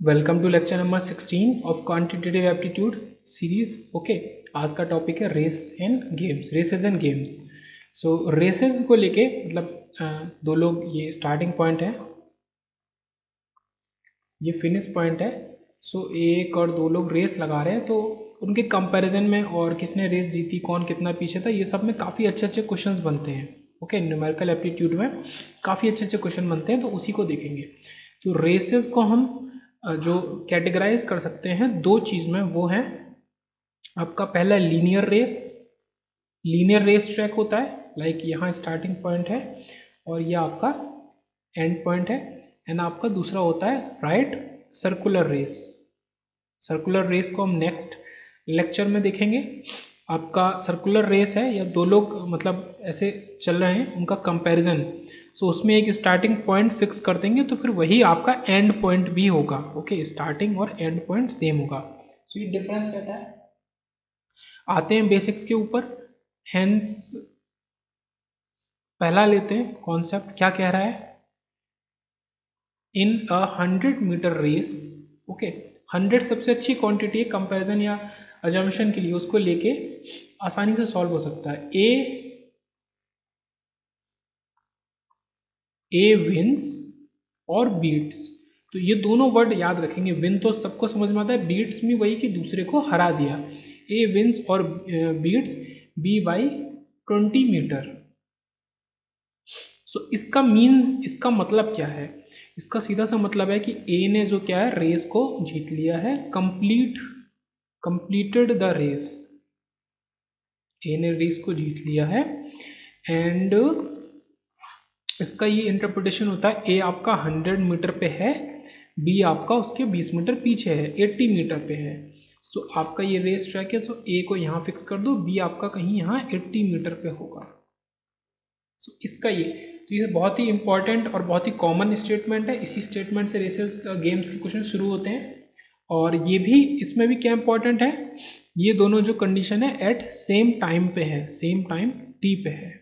Welcome to lecture number 16 of quantitative aptitude series. Okay, आज का topic है races and games. So races को लेके दो लोग, ये स्टार्टिंग पॉइंट है, ये फिनिश पॉइंट है। सो एक और दो लोग रेस लगा रहे हैं, तो उनके कंपैरिजन में और किसने रेस जीती, कौन कितना पीछे था, ये सब में काफ़ी अच्छे अच्छे क्वेश्चंस बनते हैं। ओके, न्यूमेरिकल एप्टीट्यूड में काफ़ी अच्छे अच्छे क्वेश्चन बनते हैं, तो उसी को देखेंगे। तो रेसेस को हम जो कैटेगराइज कर सकते हैं दो चीज़ में, वो है आपका पहला linear race. Linear race track होता है, लाइक यहाँ स्टार्टिंग पॉइंट है और ये आपका एंड पॉइंट है। एंड आपका दूसरा होता है right circular race. Circular race को हम नेक्स्ट लेक्चर में देखेंगे। आपका सर्कुलर रेस है या दो लोग ऐसे चल रहे हैं, उनका कंपैरिजन। सो उसमें एक स्टार्टिंग पॉइंट फिक्स कर देंगे, तो फिर वही आपका एंड पॉइंट भी होगा। ओके, स्टार्टिंग और एंड पॉइंट सेम होगा। सो ये डिफरेंस रहता है। आते हैं बेसिक्स के ऊपर। हेंस पहला लेते हैं कॉन्सेप्ट, क्या कह रहा है। In a 100 metre race, okay, 100 सबसे अच्छी क्वांटिटी है कंपैरिजन या अजम्पशन के लिए, उसको लेके आसानी से सॉल्व हो सकता है। ए विंस और बीट्स, तो ये दोनों वर्ड याद रखेंगे। विन तो सबको समझ में आता है, बीट्स में वही कि दूसरे को हरा दिया। ए विंस और बीट्स बी बाई 20 मीटर। सो इसका मतलब क्या है। इसका सीधा सा मतलब है कि ए ने जो क्या है, रेस को जीत लिया है, कंप्लीटेड द रेस। ए ने रेस को जीत लिया है। एंड इसका ये इंटरप्रिटेशन होता है, ए आपका 100 मीटर पे है, बी आपका उसके 20 मीटर पीछे है, 80 मीटर पे है। सो आपका ये रेस ट्रैक है, सो ए को यहाँ फिक्स कर दो, बी आपका कहीं यहाँ 80 मीटर पे होगा। सो इसका तो ये बहुत ही इंपॉर्टेंट और बहुत ही कॉमन स्टेटमेंट है। इसी स्टेटमेंट से रेसेस गेम्स के क्वेश्चन शुरू होते हैं। और ये भी, इसमें भी क्या इंपॉर्टेंट है, ये दोनों जो कंडीशन है एट सेम टाइम पे है, सेम टाइम टी पे है।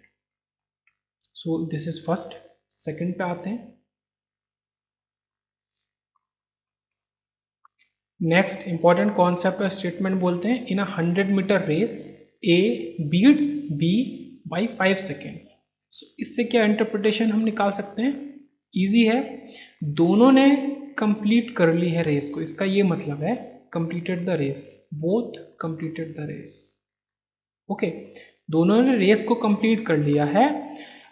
So this is first. Second पे आते हैं। नेक्स्ट इंपॉर्टेंट कॉन्सेप्ट और स्टेटमेंट बोलते हैं, in a 100 metre race A beats B by 5 second. So इससे क्या इंटरप्रिटेशन हम निकाल सकते हैं, इजी है। दोनों ने कंप्लीट कर ली है रेस को, इसका ये मतलब है completed the race, both completed the race. Okay, दोनों ने रेस को कंप्लीट कर लिया है।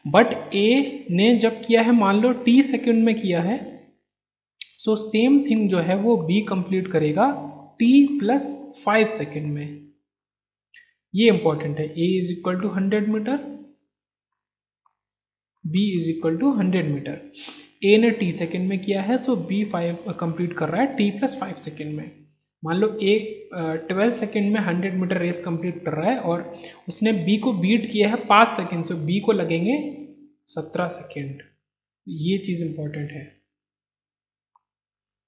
बट ए ने जब किया है, मान लो टी सेकेंड में किया है, सो सेम थिंग जो है वो बी कंप्लीट करेगा टी प्लस 5 सेकेंड में। ये इंपॉर्टेंट है। A is equal to 100 metre, B is equal to 100 metre. A ने टी सेकेंड में किया है, सो बी 5 कंप्लीट कर रहा है टी प्लस 5 सेकेंड में। मान लो ए 12 सेकेंड में 100 मीटर रेस कंप्लीट कर रहा है और उसने बी को बीट किया है 5 सेकेंड से, बी को लगेंगे 17 सेकेंड। ये चीज़ इंपॉर्टेंट है।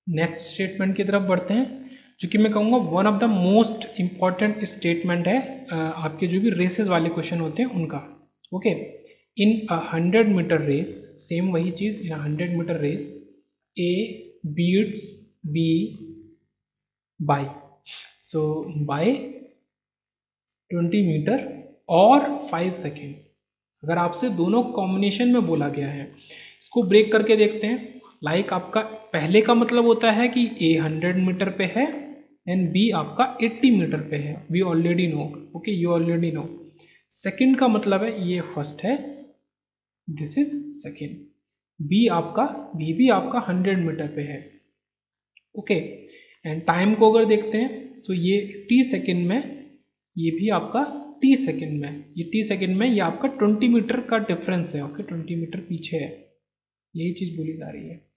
नेक्स्ट स्टेटमेंट की तरफ बढ़ते हैं, जो कि मैं कहूँगा one of the most important statement है आपके जो भी रेसेस वाले क्वेश्चन होते हैं उनका। Okay, in a 100 metre race, same वही चीज़, in a 100 metre race A beats B by, so by 20 metre और 5 सेकेंड। अगर आपसे दोनों कॉम्बिनेशन में बोला गया है, इसको ब्रेक करके देखते हैं। लाइक आपका पहले का मतलब होता है कि ए 100 मीटर पे है एंड बी आपका 80 मीटर पे है, we already know. Okay, you already know. Second का मतलब है, ये फर्स्ट है, दिस इज सेकंड। बी भी आपका 100 मीटर पे है। ओके, एंड टाइम को अगर देखते हैं, सो ये टी सेकेंड में, ये भी आपका टी सेकेंड में, ये टी सेकेंड में, ये आपका 20 मीटर का डिफरेंस है। ओके, 20 मीटर पीछे है, यही चीज़ बोली जा रही है।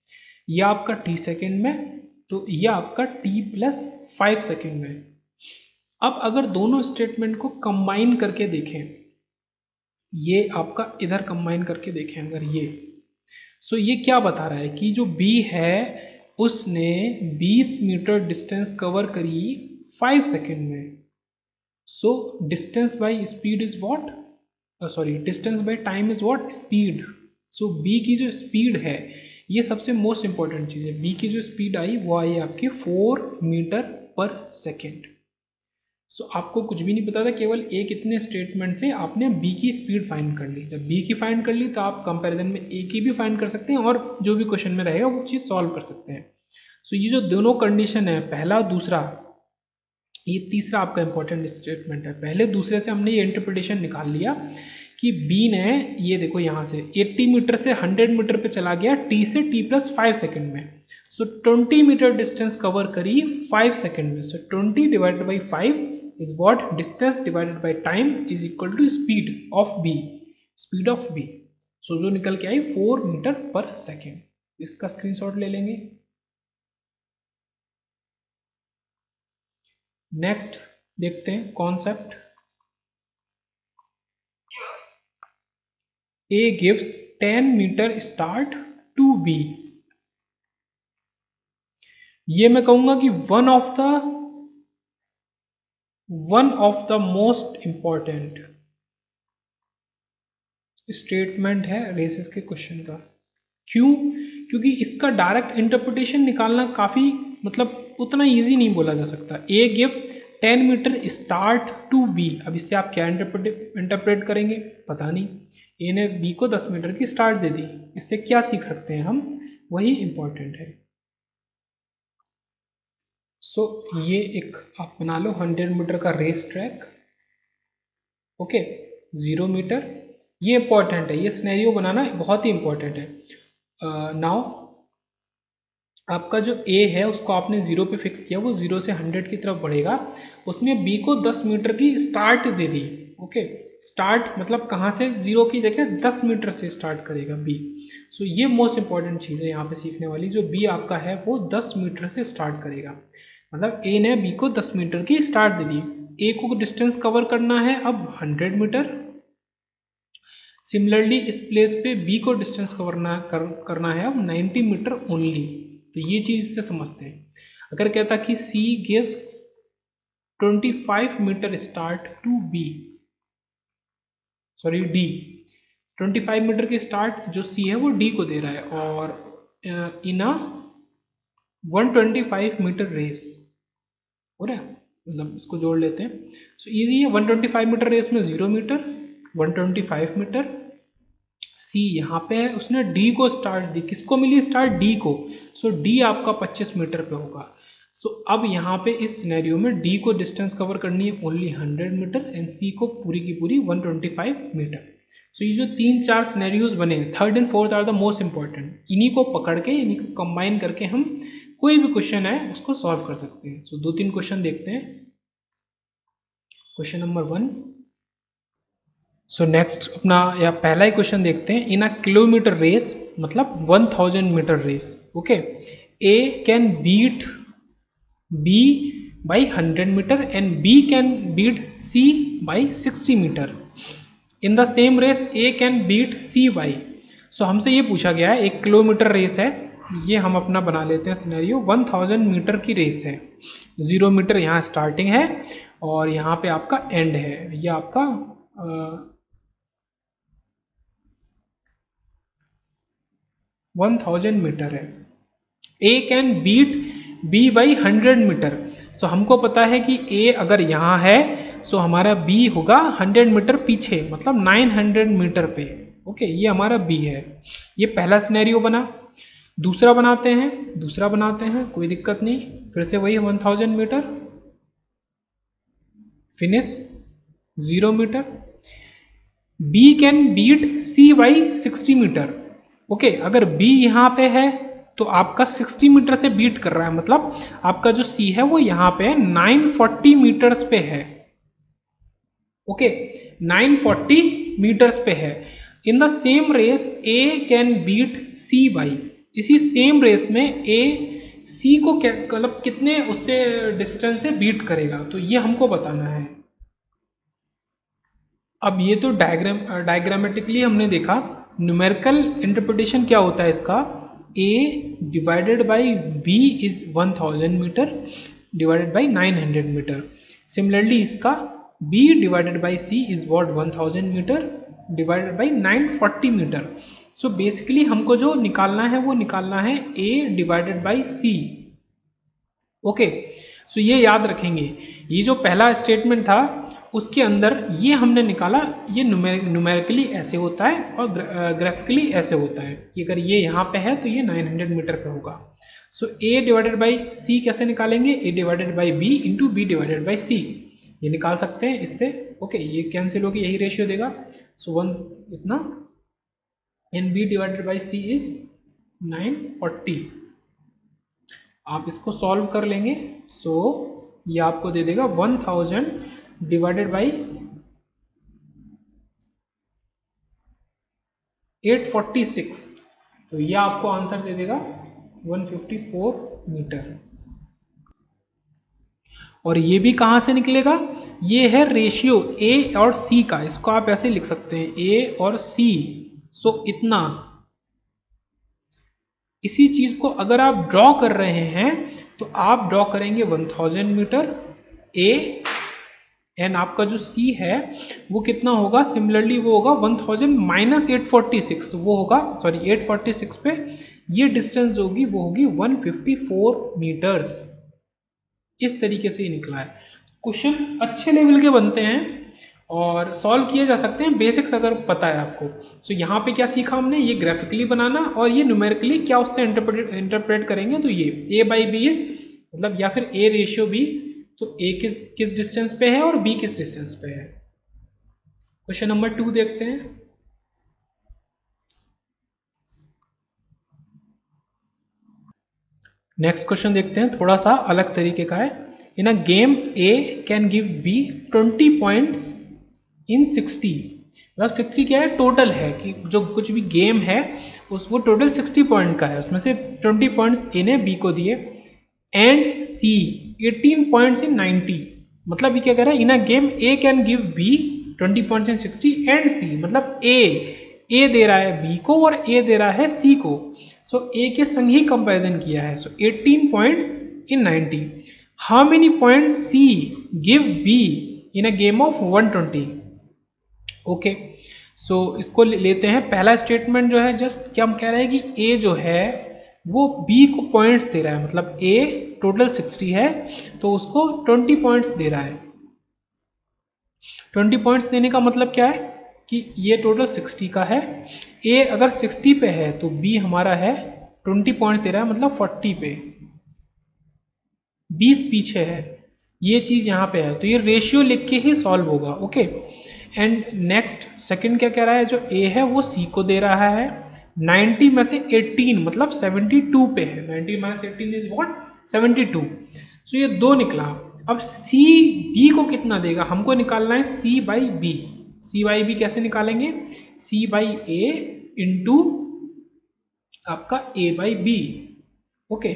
ये आपका टी सेकेंड में, तो ये आपका टी प्लस 5 सेकेंड में। अब अगर दोनों स्टेटमेंट को कंबाइन करके देखें, ये आपका इधर कंबाइन करके देखें अगर ये, सो ये क्या बता रहा है कि जो बी है उसने 20 मीटर डिस्टेंस कवर करी 5 सेकेंड में। So distance by speed is what, sorry, distance by time is what, speed. So B की जो स्पीड है, ये सबसे मोस्ट इंपॉर्टेंट चीज़ है। बी की जो स्पीड आई वो आई आपकी 4 मीटर पर सेकेंड। सो आपको कुछ भी नहीं पता था, केवल एक इतने स्टेटमेंट से आपने बी की स्पीड फाइंड कर ली। जब बी की फाइंड कर ली तो आप कंपैरिजन में ए की भी फाइंड कर सकते हैं और जो भी क्वेश्चन में रहेगा वो चीज़ सॉल्व कर सकते हैं। सो ये जो दोनों कंडीशन है, पहला दूसरा, ये तीसरा आपका इंपॉर्टेंट स्टेटमेंट है। पहले दूसरे से हमने ये इंटरप्रिटेशन निकाल लिया कि बी ने, ये देखो यहाँ से 80 मीटर से 100 मीटर पे चला गया टी से t+5 सेकेंड में। सो 20 मीटर डिस्टेंस कवर करी 5 सेकेंड में। So 20 divided by 5 is what, distance divided by time is equal to speed of B, speed of B. So जो निकल के आई 4 मीटर पर सेकेंड। इसका स्क्रीनशॉट ले लेंगे। नेक्स्ट देखते हैं concept. A gives 10 metre start to B। ये मैं कहूंगा कि one of the most important statement है रेसेस के क्वेश्चन का। क्यों? क्योंकि इसका डायरेक्ट इंटरप्रिटेशन निकालना काफ़ी मतलब उतना इजी नहीं बोला जा सकता। A gives 10 metre start to B। अब इससे आप क्या इंटरप्रेट करेंगे पता नहीं। A ने B को 10 मीटर की स्टार्ट दे दी, इससे क्या सीख सकते हैं हम, वही इंपॉर्टेंट है। सो ये एक आप बना लो 100 मीटर का रेस ट्रैक। ओके, 0 मीटर, ये इंपॉर्टेंट है, ये सिनेरियो बनाना बहुत ही इंपॉर्टेंट है। नाउ आपका जो A है उसको आपने 0 पे फिक्स किया, वो 0 से 100 की तरफ बढ़ेगा। उसने B को 10 मीटर की स्टार्ट दे दी। ओके, स्टार्ट मतलब कहाँ से, 0 की जगह 10 मीटर से स्टार्ट करेगा B। सो ये मोस्ट इंपॉर्टेंट चीज़ है यहाँ पे सीखने वाली। जो B आपका है वो 10 मीटर से स्टार्ट करेगा, मतलब A ने B को 10 मीटर की स्टार्ट दे दी। A को डिस्टेंस कवर करना है अब 100 मीटर। सिमिलरली इस प्लेस पे B को डिस्टेंस करना है अब 90 मीटर ओनली। तो ये चीज़ से समझते हैं। अगर कहता कि C gives 25 metre start to B, sorry D, 25 metre की स्टार्ट जो C है वो D को दे रहा है, और इन अ 125 मीटर रेस हो रहा है, मतलब इसको जोड़ लेते हैं। सो इजी है, 125 मीटर रेस में 0 मीटर, 125 मीटर। C यहाँ पे है, उसने D को स्टार्ट दी, किसको मिली स्टार्ट, D को। सो D आपका 25 मीटर पे होगा। सो अब यहाँ पे इस सिनेरियो में D को डिस्टेंस कवर करनी है ओनली 100 मीटर एंड C को पूरी की पूरी 125 मीटर। सो ये जो 3-4 सिनेरियोज बने, third and fourth are the most important. इन्हीं को पकड़ के, इन्हीं को कंबाइन करके हम कोई भी क्वेश्चन है उसको सॉल्व कर सकते हैं। सो 2-3 क्वेश्चन देखते हैं। Question number 1। सो नेक्स्ट अपना या पहला ही क्वेश्चन देखते हैं। इन अ किलोमीटर रेस, मतलब 1000 metre race, okay, A can beat B by 100 meter and B can beat C by 60 meter. In the same race A can beat C by, सो हमसे ये पूछा गया है, 1 किलोमीटर रेस है, ये हम अपना बना लेते हैं सिनेरियो। 1000 मीटर की रेस है, 0 मीटर यहाँ स्टार्टिंग है और यहाँ पे आपका एंड है। ये आपका 1000 मीटर है। A can beat B by 100 metre. So हमको पता है कि A अगर यहाँ है सो हमारा B होगा 100 मीटर पीछे, मतलब 900 मीटर पे। ओके, ये हमारा B है। ये पहला सिनेरियो बना। दूसरा बनाते हैं, कोई दिक्कत नहीं। फिर से वही 1000 metre, finish 0 metre. B can beat C by 60 metre. Okay, अगर B यहाँ पे है तो आपका 60 मीटर से बीट कर रहा है, मतलब आपका जो C है वो यहाँ पे 940 मीटर्स पे है। ओके, 940 मीटर्स पे है। In the same race A can beat C by, इसी सेम रेस में A C को मतलब कितने उससे डिस्टेंस से बीट करेगा, तो ये हमको बताना है। अब ये तो डायग्रामेटिकली हमने देखा। न्यूमेरिकल इंटरप्रिटेशन क्या होता है इसका, A divided by B is 1000 metre divided by 900 metre. Similarly इसका B divided by C is what 1000 metre divided by 940 metre. So basically हमको जो निकालना है वो निकालना है A divided by C। Okay, so ये याद रखेंगे, ये जो पहला स्टेटमेंट था उसके अंदर ये हमने निकाला, ये न्यूमेरिकली ऐसे होता है और ग्राफिकली ऐसे होता है कि अगर ये यहाँ पे है तो ये 900 मीटर पे होगा। सो A डिवाइडेड बाई C कैसे निकालेंगे? A divided by B into B divided by C, ये निकाल सकते हैं इससे। ओके, ये कैंसिल होकर यही रेशियो देगा। सो 1 इतना and B divided by C is 940। आप इसको सॉल्व कर लेंगे, सो ये आपको दे देगा 1000 डिवाइडेड बाई 846, तो ये आपको आंसर दे देगा 154 मीटर। और ये भी कहाँ से निकलेगा? ये है रेशियो A और C का, इसको आप ऐसे लिख सकते हैं A और C। सो इतना, इसी चीज को अगर आप ड्रॉ कर रहे हैं तो आप ड्रॉ करेंगे 1000 मीटर A एंड आपका जो C है वो कितना होगा? सिमिलरली वो होगा 1000 माइनस 846, तो वो होगा सॉरी 846 पे ये डिस्टेंस होगी वो होगी 154 मीटर्स। इस तरीके से ही निकला है। क्वेश्चन अच्छे लेवल के बनते हैं और सॉल्व किए जा सकते हैं, बेसिक्स अगर पता है आपको। सो यहाँ पे क्या सीखा हमने? ये ग्राफिकली बनाना और ये न्यूमेरिकली क्या उससे इंटरप्रेट करेंगे। तो ये A बाई बी इज मतलब या फिर A रेशियो B, तो A किस डिस्टेंस पे है और B किस डिस्टेंस पे है। क्वेश्चन नंबर 2 देखते हैं। नेक्स्ट क्वेश्चन देखते हैं, थोड़ा सा अलग तरीके का है। In a game A can give B 20 points in 60, मतलब 60 क्या है? टोटल है कि जो कुछ भी गेम है उस वो टोटल 60 पॉइंट का है, उसमें से 20 पॉइंट्स A ने B को दिए एंड C 18 पॉइंट्स इन 90। मतलब ये क्या कह रहा है? In a game A can give B 20 points in 60 and C, मतलब A दे रहा है B को और A दे रहा है C को। सो A के संग ही कंपैरिजन किया है। So 18 points in 90, how many points C give B in a game of 120। Okay, so इसको लेते हैं। पहला स्टेटमेंट जो है जस्ट क्या हम कह रहे हैं कि A जो है वो B को पॉइंट्स दे रहा है, मतलब A टोटल 60 है तो उसको 20 पॉइंट्स दे रहा है। 20 पॉइंट्स देने का मतलब क्या है कि ये टोटल 60 का है। A अगर 60 पे है तो B हमारा है 20 पॉइंट दे रहा है, मतलब 40 पे, 20 पीछे है, ये चीज़ यहाँ पे है, तो ये रेशियो लिख के ही सॉल्व होगा। ओके, एंड नेक्स्ट सेकंड क्या कह रहा है? जो A है वो C को दे रहा है 90 में से 18, मतलब 72 पे है। 90 माइनस 18 इज व्हाट? 72। सो ये 2 निकला। अब C B को कितना देगा? हमको निकालना है C by B। C by B कैसे निकालेंगे? C बाई A इंटू आपका A by B। Okay,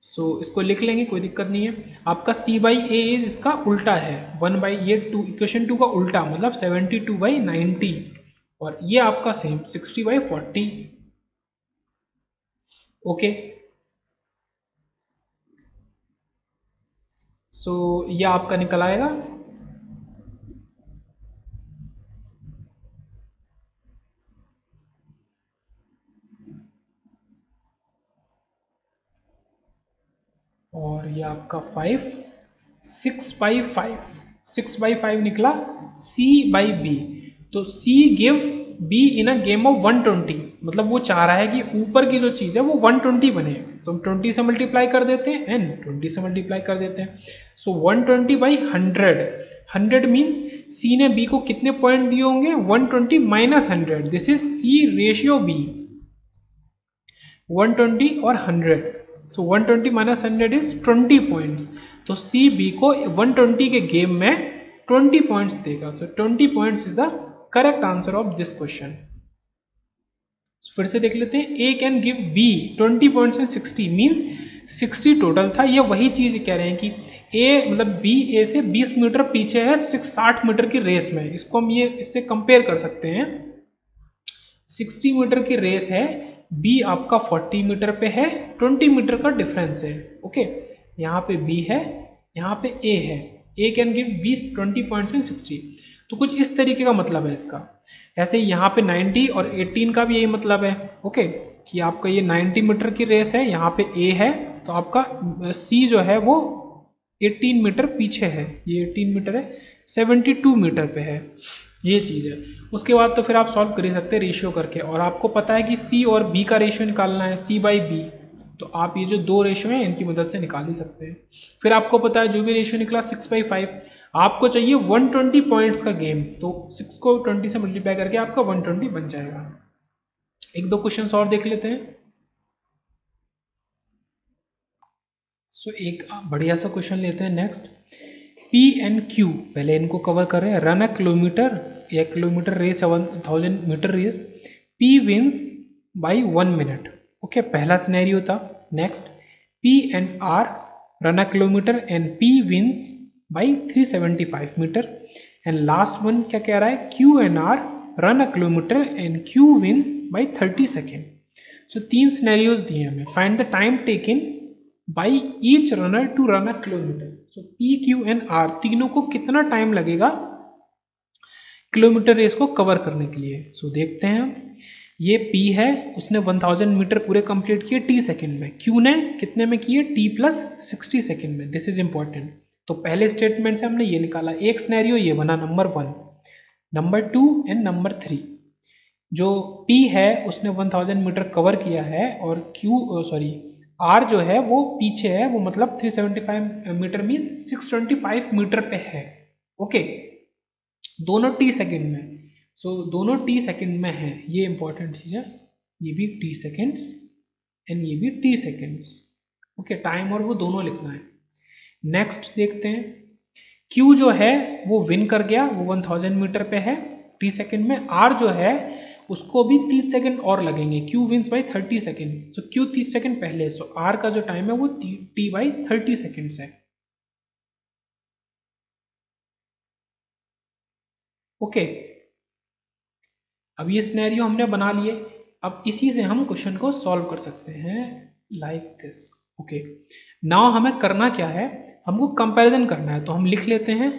so इसको लिख लेंगे, कोई दिक्कत नहीं है। आपका C बाई A इज इसका उल्टा है 1 बाई ये 2, इक्वेशन 2 का उल्टा, मतलब 72 बाई 90 और ये आपका सेम 60 बाई 40। ओके, सो ये आपका निकल आएगा। और ये आपका 6 बाई 5 निकला C बाई B। तो C give B in a game of 120, मतलब वो चाह रहा है कि ऊपर की जो चीज़ है वो 120 बने। तो हम 20 से मल्टीप्लाई कर देते हैं एंड 20 से मल्टीप्लाई कर देते हैं। सो 120 बाई 100, 100 मीन्स C ने B को कितने पॉइंट दिए होंगे? 120 minus 100, this is C ratio B, 120 और 100। सो 120 माइनस 100 इज 20 पॉइंट्स, तो C B को 120 के गेम में 20 पॉइंट्स देगा। तो 20 points is the correct answer of this question. फिर से देख लेते हैं। A can give B 20 points in 60 means 60 total था। ये वही चीज़ कह रहे हैं कि A मतलब B A से 20 मीटर पीछे है 60 मीटर की रेस में। इसको हम ये इससे कंपेयर कर सकते हैं। 60 मीटर की रेस है, B आपका 40 मीटर पे है, 20 मीटर का डिफरेंस है। ओके, यहाँ पे B है, यहाँ पे A है। A can give 20 points in 60। तो कुछ इस तरीके का मतलब है इसका। ऐसे ही यहाँ पे 90 और 18 का भी यही मतलब है। ओके, कि आपका ये 90 मीटर की रेस है, यहाँ पे ए है, तो आपका सी जो है वो 18 मीटर पीछे है, ये 18 मीटर है, 72 मीटर पे है, ये चीज़ है। उसके बाद तो फिर आप सॉल्व कर ही सकते हैं रेशियो करके, और आपको पता है कि सी और बी का रेशियो निकालना है, सी बाई बी, तो आप ये जो दो रेशियो हैं इनकी मदद से निकाल ही सकते हैं। फिर आपको पता है जो भी रेशियो निकला 6/5, आपको चाहिए 120 पॉइंट्स का गेम, तो 6 को 20 से मल्टीप्लाई करके आपका 120 बन जाएगा। एक दो क्वेश्चन और देख लेते हैं। सो एक बढ़िया सा क्वेश्चन लेते हैं नेक्स्ट। पी एंड क्यू, पहले इनको कवर कर रहे हैं। रन अ किलोमीटर या kilometre race 1000 metre race, P wins by 1 minute. Okay, पहला सिनेरियो था। Next, P and R run a kilometre and P wins by 375 metre. And last one क्या कह रहा है, Q and R run a kilometre and Q wins by 30 second. So 3 scenarios दिए हमें। Find the time taken by each runner to run a kilometre. So P Q and R तीनों को कितना time लगेगा किलोमीटर रेस को cover करने के लिए। सो देखते हैं हम। ये पी है, उसने 1000 मीटर पूरे कंप्लीट किए टी सेकंड में। क्यू ने कितने में किए, टी प्लस 60 सेकंड में। This is important. तो पहले स्टेटमेंट से हमने ये निकाला, एक सिनेरियो ये बना नंबर 1, नंबर 2 एंड नंबर 3। जो P है उसने 1000 मीटर कवर किया है, और R जो है वो पीछे है, वो मतलब 375 मीटर मीन्स 625 मीटर पे है। ओके, दोनों T सेकेंड में। सो दोनों T सेकेंड में है, ये इंपॉर्टेंट चीज़ है। ये भी T सेकेंड्स एंड ये भी T सेकेंड्स। ओके, टाइम और वो दोनों लिखना है। नेक्स्ट देखते हैं। Q जो है वो विन कर गया, वो 1000 मीटर पे है T सेकेंड में। R जो है उसको भी 30 सेकंड और लगेंगे, Q wins by 30 second. So Q 30 second पहले, सो R का जो टाइम है वो T बाई 30 सेकंड्स है। ओके, अब ये सिनेरियो हमने बना लिए। अब इसी से हम क्वेश्चन को सॉल्व कर सकते हैं लाइक दिस। ओके, नाउ हमें करना क्या है, हमको कंपैरिजन करना है। तो हम लिख लेते हैं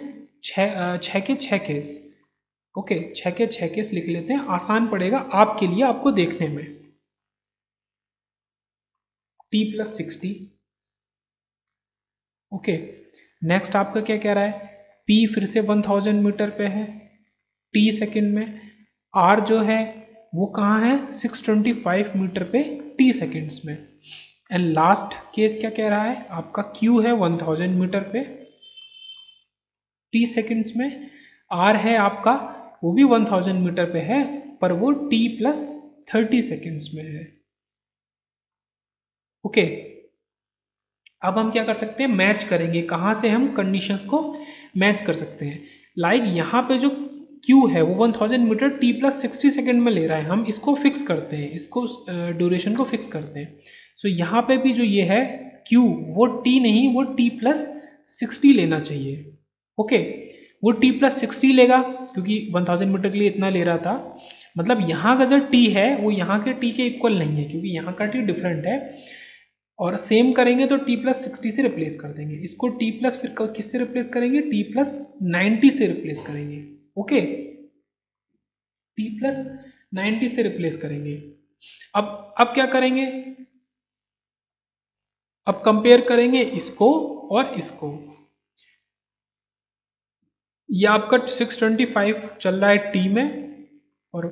छः के 6 केस। ओके, 6 के 6 केस लिख लेते हैं, आसान पड़ेगा आपके लिए, आपको देखने में। T plus 60। ओके, नेक्स्ट आपका क्या कह रहा है, P फिर से 1000 मीटर पे है T सेकंड में। R जो है वो कहाँ है, 625 मीटर पे T सेकंड्स में। एंड लास्ट केस क्या कह रहा है, आपका Q है 1000 मीटर पे T सेकंड्स में। R है आपका, वो भी 1000 मीटर पे है, पर वो T प्लस 30 सेकंड्स में है। ओके, अब हम क्या कर सकते हैं, मैच करेंगे। कहाँ से हम कंडीशंस को मैच कर सकते हैं। लाइक यहाँ पे जो Q है वो 1000 मीटर T प्लस 60 सेकेंड में ले रहा है, हम इसको फिक्स करते हैं, इसको ड्यूरेशन को फिक्स करते हैं। सो यहाँ पे भी जो ये है Q, वो T नहीं, वो T प्लस 60 लेना चाहिए। ओके, वो T प्लस 60 लेगा क्योंकि 1000 मीटर के लिए इतना ले रहा था। मतलब यहाँ का जो T है वो यहाँ के T के इक्वल नहीं है, क्योंकि यहाँ का T डिफरेंट है। और सेम करेंगे तो T प्लस 60 से रिप्लेस कर देंगे इसको। T प्लस फिर किससे रिप्लेस करेंगे, T प्लस 90 से रिप्लेस करेंगे। ओके, T प्लस 90 से रिप्लेस करेंगे। अब क्या करेंगे, अब कंपेयर करेंगे इसको और इसको। ये आपका 625 चल रहा है T में और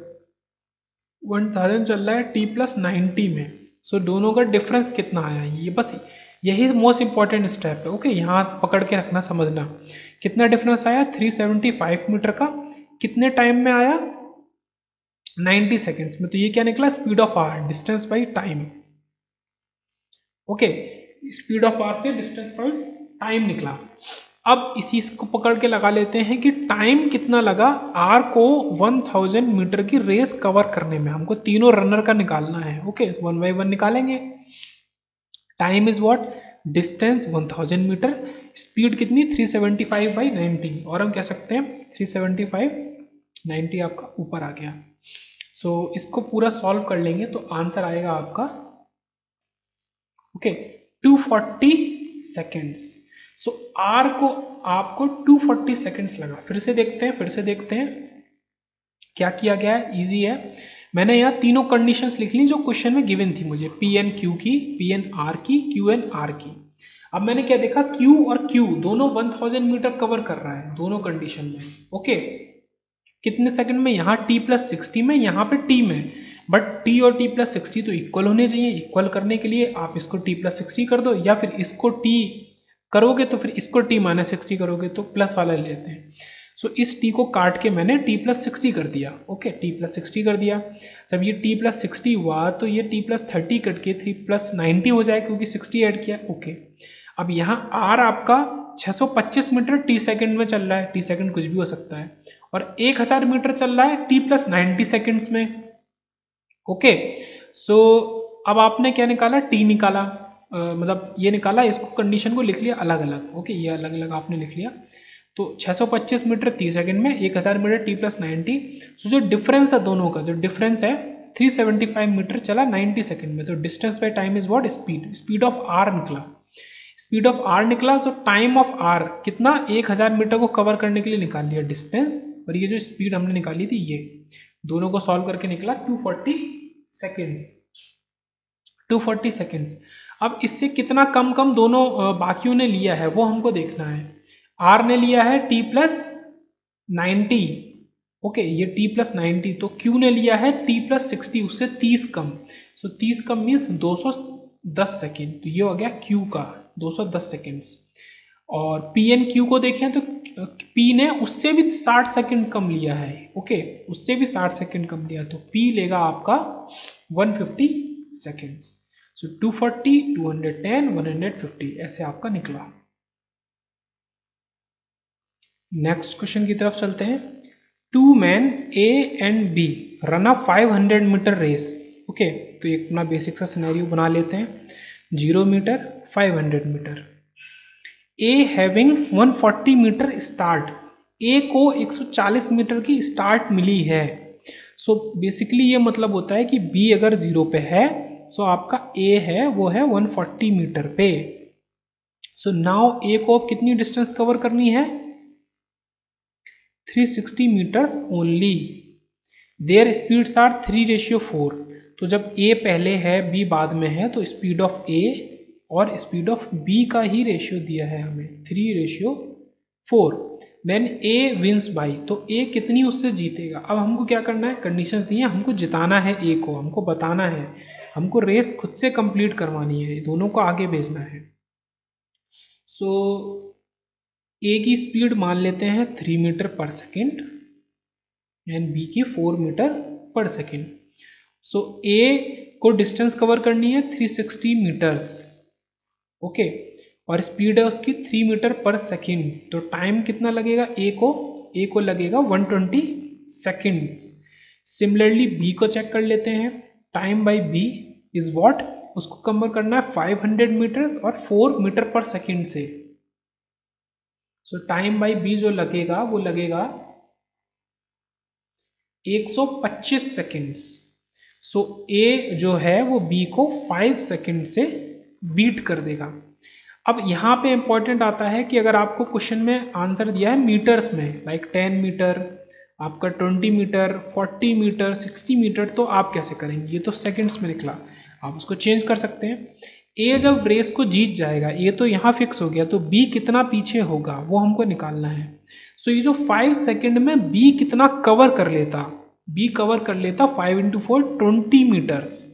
1000 चल रहा है T प्लस 90 में। सो दोनों का डिफरेंस कितना आया, ये बस यही मोस्ट इंपॉर्टेंट स्टेप है। ओके, यहाँ पकड़ के रखना, समझना कितना डिफरेंस आया 375 मीटर का, कितने टाइम में आया 90 सेकेंड्स में। तो ये क्या निकला, speed of R, distance by time. Okay, speed of R से डिस्टेंस बाई टाइम निकला। अब इसी को पकड़ के लगा लेते हैं कि टाइम कितना लगा आर को 1000 मीटर की रेस कवर करने में। हमको तीनों रनर का निकालना है। ओके, 1 बाई 1 निकालेंगे। Time is what, distance 1000 metre, speed कितनी 375 बाई 90, और हम कह सकते हैं 375 90 आपका ऊपर आ गया। सो इसको पूरा सॉल्व कर लेंगे तो आंसर आएगा आपका ओके 240 सेकेंड्स। सो आर को आपको 240 सेकेंड्स लगा। फिर से देखते हैं क्या किया गया है। ईजी है, मैंने यहाँ तीनों कंडीशंस लिख ली जो क्वेश्चन में गिवन थी मुझे, पी एन क्यू की, पी एन आर की, क्यू एन आर की। अब मैंने क्या देखा, Q और Q दोनों 1000 मीटर कवर कर रहा है दोनों कंडीशन में। ओके, कितने सेकंड में, यहाँ t+60 में, यहाँ पे t में, बट t और t+60 तो इक्वल होने चाहिए। इक्वल करने के लिए आप इसको t+60 कर दो, या फिर इसको t करोगे तो फिर इसको t-60 करोगे तो प्लस वाला ले लेते हैं। सो इस t को काट के मैंने t+60 कर दिया। ओके, t+60 कर दिया। जब ये t+60 हुआ तो ये t+30 कट के 3+90 हो जाए क्योंकि 60 ऐड किया। ओके, अब यहाँ r आपका 625 मीटर टी सेकंड में चल रहा है, टी सेकंड कुछ भी हो सकता है, और 1000 मीटर चल रहा है t+90 सेकंड्स में। ओके, सो अब आपने क्या निकाला, t निकाला, मतलब ये निकाला, इसको कंडीशन को लिख लिया अलग अलग। ओके, ये अलग अलग आपने लिख लिया। तो 625 मीटर 30 सेकंड में, 1000 मीटर t+90। सो जो डिफरेंस है दोनों का, जो डिफरेंस है 375 मीटर चला 90 सेकंड में। तो distance by time is what, speed, speed of R निकला, स्पीड ऑफ आर निकला। तो टाइम ऑफ आर कितना, 1000 मीटर को कवर करने के लिए निकाल लिया डिस्टेंस, और ये जो स्पीड हमने निकाली थी ये दोनों को सॉल्व करके निकला 240 सेकेंड्स, 240 सेकेंड्स। अब इससे कितना कम कम दोनों बाकियों ने लिया है वो हमको देखना है। आर ने लिया है t+90, ओके, ये t+90, तो Q ने लिया है t+60, उससे 30 कम। सो 30 कम मीन्स 210 सेकेंड, तो ये हो गया Q का 210 सेकेंड्स। और पी एन क्यू को देखें तो P ने उससे भी 60 सेकेंड कम लिया है। ओके, उससे भी 60 सेकेंड कम लिया, तो P लेगा आपका 150 सेकेंड्स। सो 240, 210, 150 ऐसे आपका निकला। नेक्स्ट क्वेश्चन की तरफ चलते हैं। 2 men A and B run a 500 metre race. Okay, तो एक अपना बेसिक सा सिनेरियो बना लेते हैं, 0 metre 500 metre. A having 140 metre start, A को 140 मीटर की स्टार्ट मिली है। सो बेसिकली ये मतलब होता है कि B अगर 0 पे है, सो आपका A है वो है 140 मीटर पे। सो नाउ A को अब कितनी डिस्टेंस कवर करनी है, 360 metres only. Their speeds are 3:4। तो जब A पहले है B बाद में है, तो स्पीड ऑफ A और स्पीड ऑफ B का ही रेशियो दिया है हमें, 3:4। देन A विंस बाई, तो A कितनी उससे जीतेगा। अब हमको क्या करना है, कंडीशंस दी हैं, हमको जिताना है A को, हमको बताना है, हमको रेस खुद से कंप्लीट करवानी है, दोनों को आगे भेजना है। सो A की स्पीड मान लेते हैं 3 metre per second and B की 4 metre per second. So A को डिस्टेंस कवर करनी है 360 मीटर्स। ओके, और स्पीड है उसकी 3 मीटर पर सेकेंड। तो टाइम कितना लगेगा A को लगेगा 120 सेकेंड्स। सिमिलरली B को चेक कर लेते हैं, time by B is what, उसको कवर करना है 500 मीटर्स और 4 मीटर पर सेकेंड से। सो टाइम बाई B जो लगेगा वो लगेगा 125 सेकेंड्स। सो A जो है वो B को 5 सेकेंड से बीट कर देगा। अब यहाँ पे इंपॉर्टेंट आता है कि अगर आपको क्वेश्चन में आंसर दिया है मीटर्स में, लाइक 10 मीटर, आपका 20 मीटर, 40 मीटर, 60 मीटर, तो आप कैसे करेंगे, ये तो सेकंड्स में निकला, आप उसको चेंज कर सकते हैं। ए जब रेस को जीत जाएगा, ए तो यहाँ फिक्स हो गया, तो बी कितना पीछे होगा वो हमको निकालना है। सो ये जो 5 सेकेंड में बी कितना कवर कर लेता, बी कवर कर लेता 5 × 4 20 मीटर्स।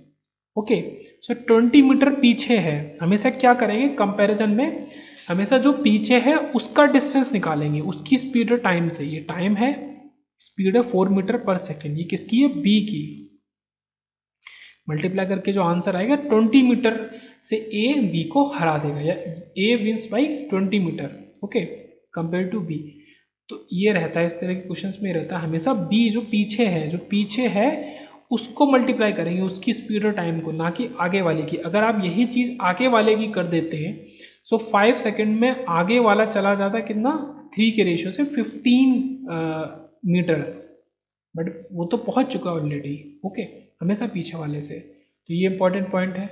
ओके, सो 20 मीटर पीछे है। हमेशा क्या करेंगे कंपैरिजन में, हमेशा जो पीछे है उसका डिस्टेंस निकालेंगे, उसकी स्पीड और टाइम से। ये टाइम है, स्पीड है 4 मीटर पर सेकेंड, ये किसकी है, बी की। मल्टीप्लाई करके जो आंसर आएगा 20 मीटर से ए बी को हरा देगा, या A wins by 20 metre. Okay, compare to B. तो ये रहता है, इस तरह के क्वेश्चंस में रहता है हमेशा बी जो पीछे है, जो पीछे है उसको मल्टीप्लाई करेंगे, उसकी स्पीड और टाइम को, ना कि आगे वाले की। अगर आप यही चीज़ आगे वाले की कर देते हैं, सो 5 सेकेंड में आगे वाला चला जाता है कितना, 3 के रेशियो से 15 मीटर्स, बट वो तो पहुंच चुका ऑलरेडी। ओके, हमेशा पीछे वाले से। तो ये इंपॉर्टेंट पॉइंट है।